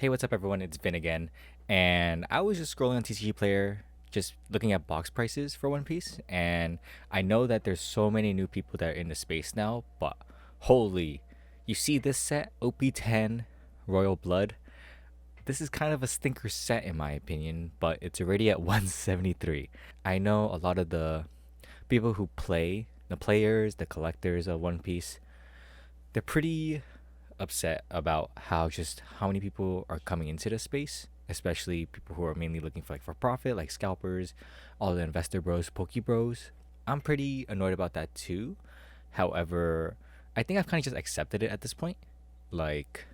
Hey, what's up, everyone? It's Vin again, and I was just scrolling on TCG Player, just looking at box prices for One Piece, and I know that there's so many new people that are in the space now, but holy, you see this set, OP10 Royal Blood? This is kind of a stinker set in my opinion, but it's already at 173. I know a lot of the people who play, the players, the collectors of One Piece, they're pretty upset about how many people are coming into the space, especially people who are mainly looking for for profit, like scalpers, all the investor bros, pokey bros. I'm pretty annoyed about that too. However, I think I've kind of just accepted it at this point. Like,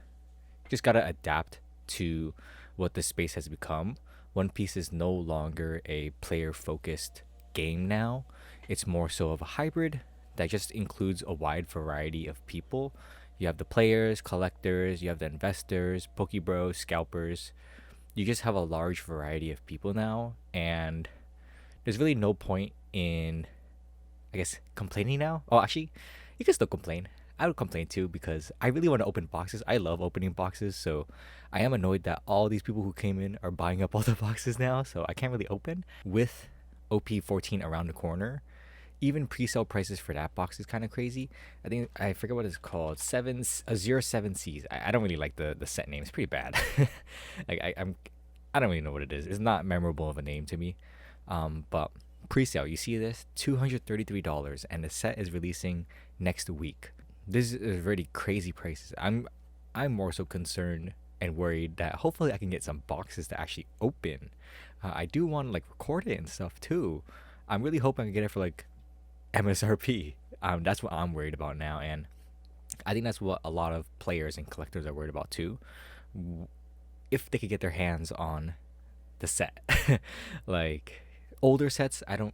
just gotta adapt to what the space has become. One Piece is no longer a player focused game now. It's more so of a hybrid that just includes a wide variety of people. You have the players, collectors, you have the investors, pokebros, scalpers. You just have a large variety of people now, and there's really no point in, I guess, complaining now. Oh, actually, you can still complain. I would complain too because I really want to open boxes. I love opening boxes, so I am annoyed that all these people who came in are buying up all the boxes now, so I can't really open. With OP14 around the corner, even pre-sale prices for that box is kind of crazy. I think I forget what it's called. 07Cs. I don't really like the set name. It's pretty bad. like I don't really know what it is. It's not memorable of a name to me. But pre-sale, you see this $233, and the set is releasing next week. This is really crazy prices. I'm more so concerned and worried that hopefully I can get some boxes to actually open. I do want to record it and stuff too. I'm really hoping I can get it for MSRP. That's what I'm worried about now, and I think that's what a lot of players and collectors are worried about too. If they could get their hands on the set, like older sets, I don't.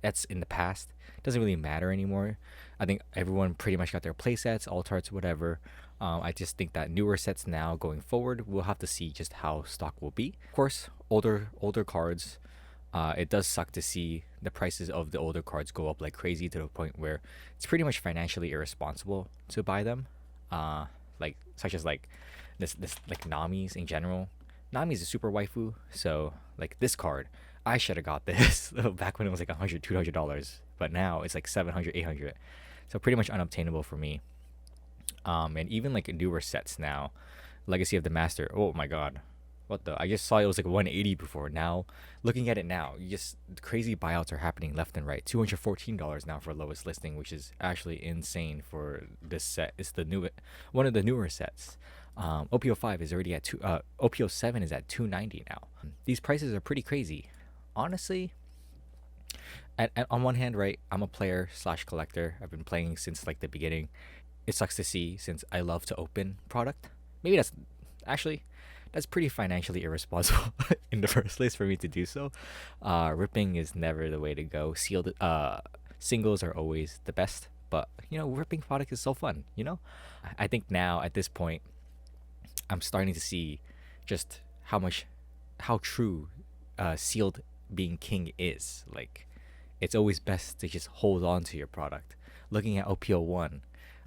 That's in the past. Doesn't really matter anymore. I think everyone pretty much got their play sets, alt arts, whatever. I just think that newer sets now going forward, we'll have to see just how stock will be. Of course, older cards. It does suck to see the prices of the older cards go up like crazy to the point where it's pretty much financially irresponsible to buy them. Such as this Nami's in general. Nami's a super waifu, so this card, I should have got this back when it was like $100, $200, but now it's like 700, 800. So pretty much unobtainable for me. And even newer sets now, Legacy of the Master. Oh my god, what the? I just saw it was like 180 before. Now, looking at it now, crazy buyouts are happening left and right. $214 now for lowest listing, which is actually insane for this set. It's one of the newer sets. OPO5 is already at OPO7 is at 290 now. These prices are pretty crazy, honestly. On one hand, right, I'm a player slash collector. I've been playing since the beginning. It sucks to see since I love to open product. Maybe that's pretty financially irresponsible in the first place for me to do so. Ripping is never the way to go. Sealed singles are always the best, but ripping product is so fun. I think now at this point, I'm starting to see just how true sealed being king is. It's always best to just hold on to your product. Looking at OPO1,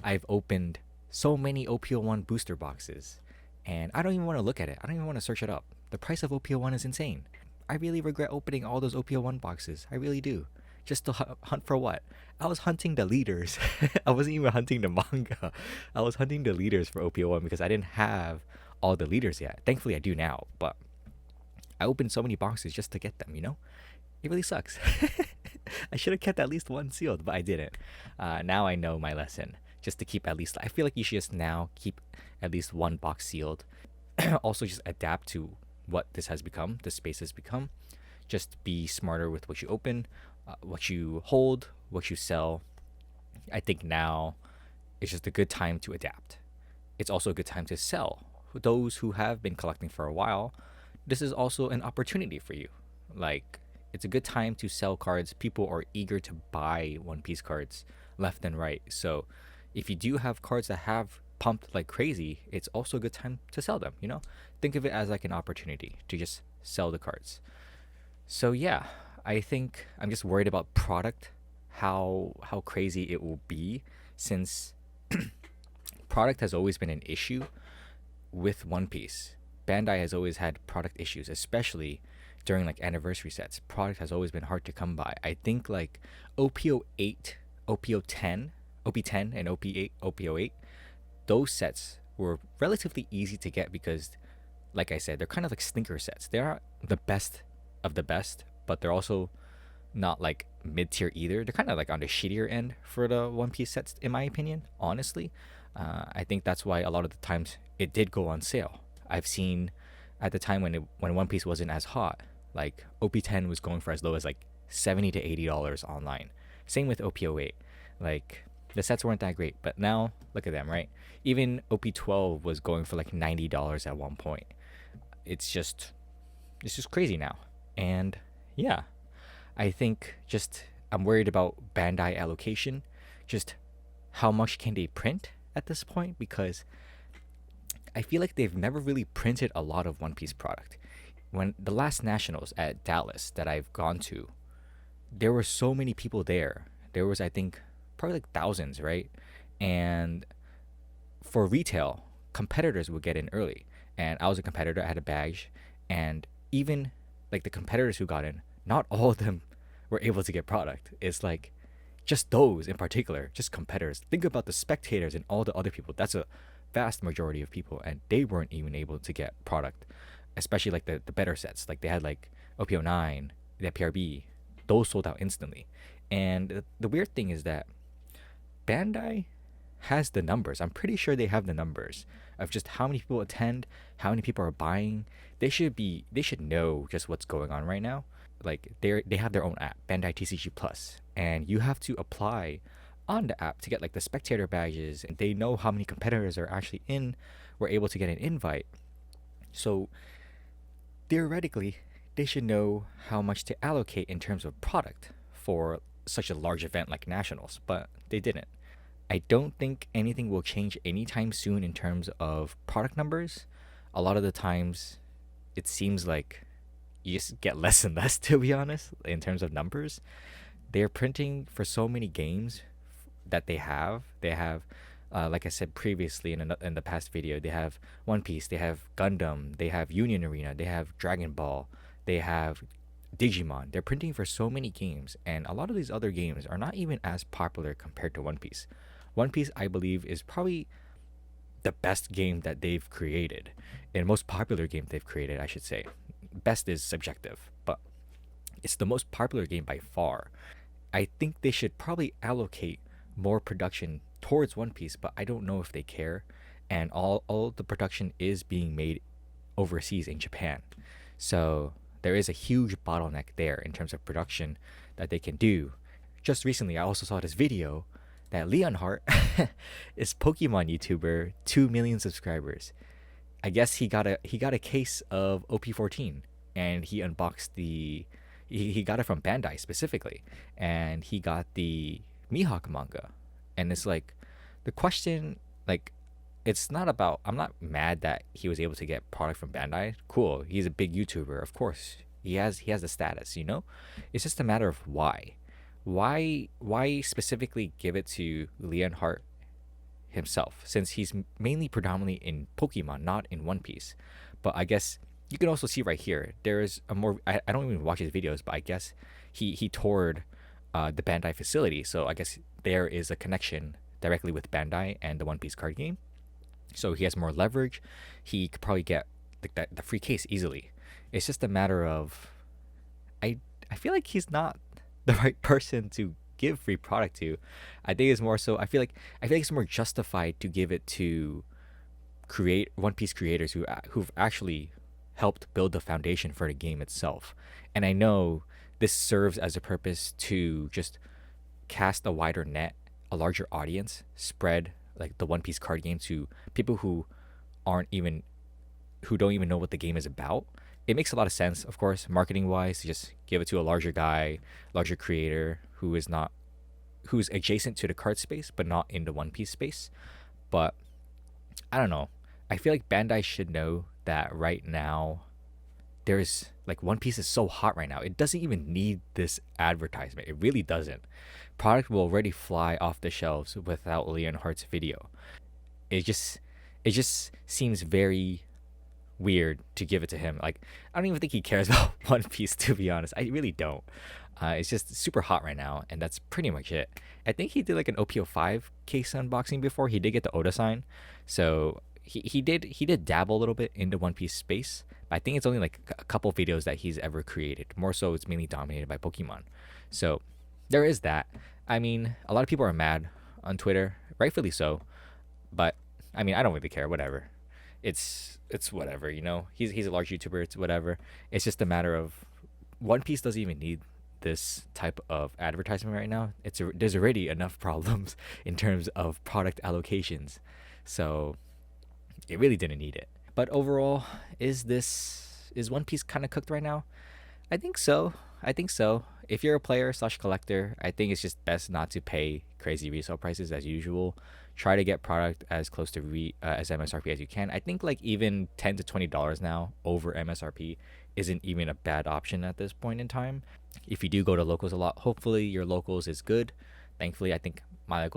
I've opened so many OPO1 booster boxes, and I don't even want to look at it. I don't even want to search it up. The price of OPO1 is insane. I really regret opening all those OPO1 boxes. I really do. Just to hunt for what? I was hunting the leaders. I wasn't even hunting the manga. I was hunting the leaders for OPO1 because I didn't have all the leaders yet. Thankfully, I do now, but I opened so many boxes just to get them, It really sucks. I should have kept at least one sealed, but I didn't. Now I know my lesson. Just to keep at least, I feel like you should just now keep at least one box sealed. Also, just adapt to what this has become, the space has become. Just be smarter with what you open, what you hold, what you sell. I think now is just a good time to adapt. It's also a good time to sell. Those who have been collecting for a while, this is also an opportunity for you. It's a good time to sell cards. People are eager to buy One Piece cards left and right. So if you do have cards that have pumped like crazy, it's also a good time to sell them. Think of it as an opportunity to just sell the cards. So yeah, I think I'm just worried about product, how crazy it will be, since product has always been an issue with One Piece. Bandai has always had product issues, especially during like anniversary sets. Product has always been hard to come by. I think like OPO 8, OPO 10, OP10 and OP8, OPO 8, those sets were relatively easy to get because, like I said, they're kind of like stinker sets. They're not the best of the best, but they're also not like mid tier either. They're kind of like on the shittier end for the One Piece sets, in my opinion. Honestly, I think that's why a lot of the times it did go on sale. I've seen at the time when One Piece wasn't as hot, like OP10 was going for as low as like $70 to $80 online. Same with OPO8. Like the sets weren't that great, but now look at them, right? Even OP12 was going for like $90 at one point. It's just crazy now. And yeah, I think just I'm worried about Bandai allocation. Just how much can they print at this point? Because I feel like they've never really printed a lot of One Piece product. When the last nationals at Dallas that I've gone to, there were so many people there. There was, I think, probably like thousands, right? And for retail, competitors would get in early. And I was a competitor, I had a badge. And even like the competitors who got in, not all of them were able to get product. It's like just those in particular, just competitors. Think about the spectators and all the other people. That's a vast majority of people, and they weren't even able to get product, especially like the better sets. Like they had like OPO 9, they had PRB, those sold out instantly. And the weird thing is that Bandai has the numbers. I'm pretty sure they have the numbers of just how many people attend, how many people are buying. They should know just what's going on right now. Like they have their own app, Bandai TCG Plus, and you have to apply on the app to get like the spectator badges, and they know how many competitors are actually in, were able to get an invite. So theoretically, they should know how much to allocate in terms of product for such a large event like nationals, but they didn't. I don't think anything will change anytime soon in terms of product numbers. A lot of the times, it seems like you just get less and less, to be honest, in terms of numbers. They're printing for so many games that they have. They have, like I said previously in the past video, they have One Piece, they have Gundam, they have Union Arena, they have Dragon Ball, they have Digimon. They're printing for so many games, and a lot of these other games are not even as popular compared to One Piece. One Piece, I believe, is probably the best game that they've created, and most popular game they've created, I should say. Best is subjective, but it's the most popular game by far. I think they should probably allocate more production towards One Piece, but I don't know if they care. And all the production is being made overseas in Japan. So there is a huge bottleneck there in terms of production that they can do. Just recently, I also saw this video that Leonhardt is Pokemon YouTuber, 2 million subscribers. I guess he got a case of OP14, and he unboxed he got it from Bandai specifically, and he got the Mihawk manga. And it's like the question, like, it's not about, I'm not mad that he was able to get product from Bandai. Cool, he's a big YouTuber, of course. He has the status, you know? It's just a matter of why. Why specifically give it to Leonhardt himself, since he's mainly predominantly in Pokemon, not in One Piece. But I guess you can also see right here, there is a more, I don't even watch his videos, but I guess he toured the Bandai facility, so I guess there is a connection directly with Bandai and the One Piece card game. So he has more leverage. He could probably get the free case easily. It's just a matter of, I feel like he's not the right person to give free product to. I think it's more so, I feel like it's more justified to give it to create One Piece creators who've actually helped build the foundation for the game itself. And I know this serves as a purpose to just cast a wider net, a larger audience, spread like the One Piece card game to people who don't even know what the game is about. It makes a lot of sense, of course, marketing wise, to just give it to a larger guy, larger creator who's adjacent to the card space but not in the One Piece space. But I don't know. I feel like Bandai should know that right now there's like One Piece is so hot right now. It doesn't even need this advertisement. It really doesn't. Product will already fly off the shelves without Leonhardt's video. It just seems very weird to give it to him. Like, I don't even think he cares about One Piece, to be honest. I really don't. It's just super hot right now, and that's pretty much it. I think he did like an OPO5 case unboxing before. He did get the Oda sign, so he did dabble a little bit into One Piece space. But I think it's only like a couple videos that he's ever created. More so, it's mainly dominated by Pokemon. So there is that. I mean, a lot of people are mad on Twitter, rightfully so. But I mean, I don't really care. Whatever. It's whatever. He's a large YouTuber. It's whatever. It's just a matter of One Piece doesn't even need this type of advertisement right now. There's already enough problems in terms of product allocations, so it really didn't need it. But overall, is One Piece kind of cooked right now? I think so. I think so. If you're a player slash collector, I think it's just best not to pay crazy resale prices as usual. Try to get product as close to as MSRP as you can. I think like even $10 to $20 now over MSRP isn't even a bad option at this point in time. If you do go to locals a lot, hopefully your locals is good. Thankfully, I think my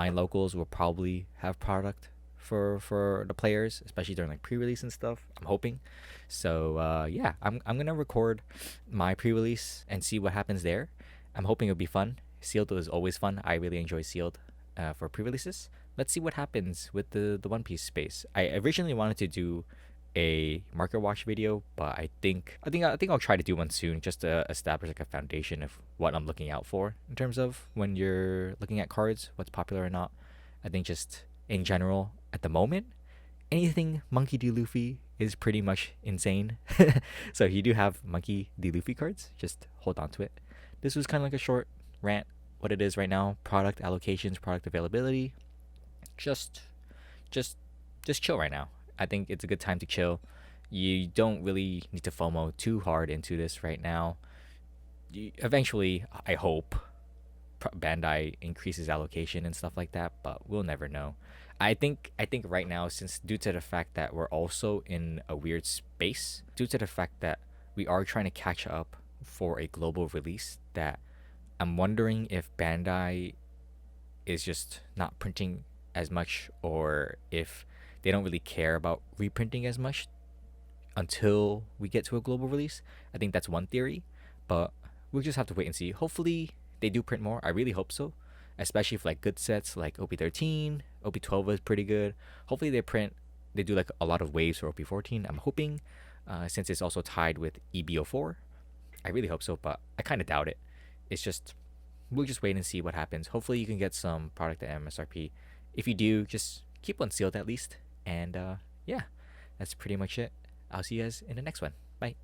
locals will probably have product for the players, especially during like pre-release and stuff. I'm hoping. So yeah, I'm gonna record my pre-release and see what happens there. I'm hoping it'll be fun. Sealed is always fun. I really enjoy Sealed for pre-releases. Let's see what happens with the One Piece space. I originally wanted to do a market watch video, but I think I'll try to do one soon just to establish like a foundation of what I'm looking out for in terms of when you're looking at cards, what's popular or not. I think just in general at the moment, anything Monkey D. Luffy is pretty much insane. So if you do have Monkey D. Luffy cards, just hold on to it. This was kind of like a short rant. What it is right now: product allocations, product availability. Just, just, just chill right now. I think it's a good time to chill. You don't really need to FOMO too hard into this right now. Eventually, I hope Bandai increases allocation and stuff like that, but we'll never know. I think right now, since due to the fact that we're also in a weird space, due to the fact that we are trying to catch up for a global release, that I'm wondering if Bandai is just not printing as much, or if they don't really care about reprinting as much until we get to a global release. I think that's one theory, but we'll just have to wait and see. Hopefully they do print more. I really hope so, especially for like good sets like OP13, OP12 is pretty good. Hopefully they do like a lot of waves for OP14. I'm hoping, since it's also tied with EBO4. I really hope so, but I kind of doubt it. It's just, we'll just wait and see what happens. Hopefully you can get some product at MSRP. If you do, just keep one sealed at least. And yeah, that's pretty much it. I'll see you guys in the next one. Bye.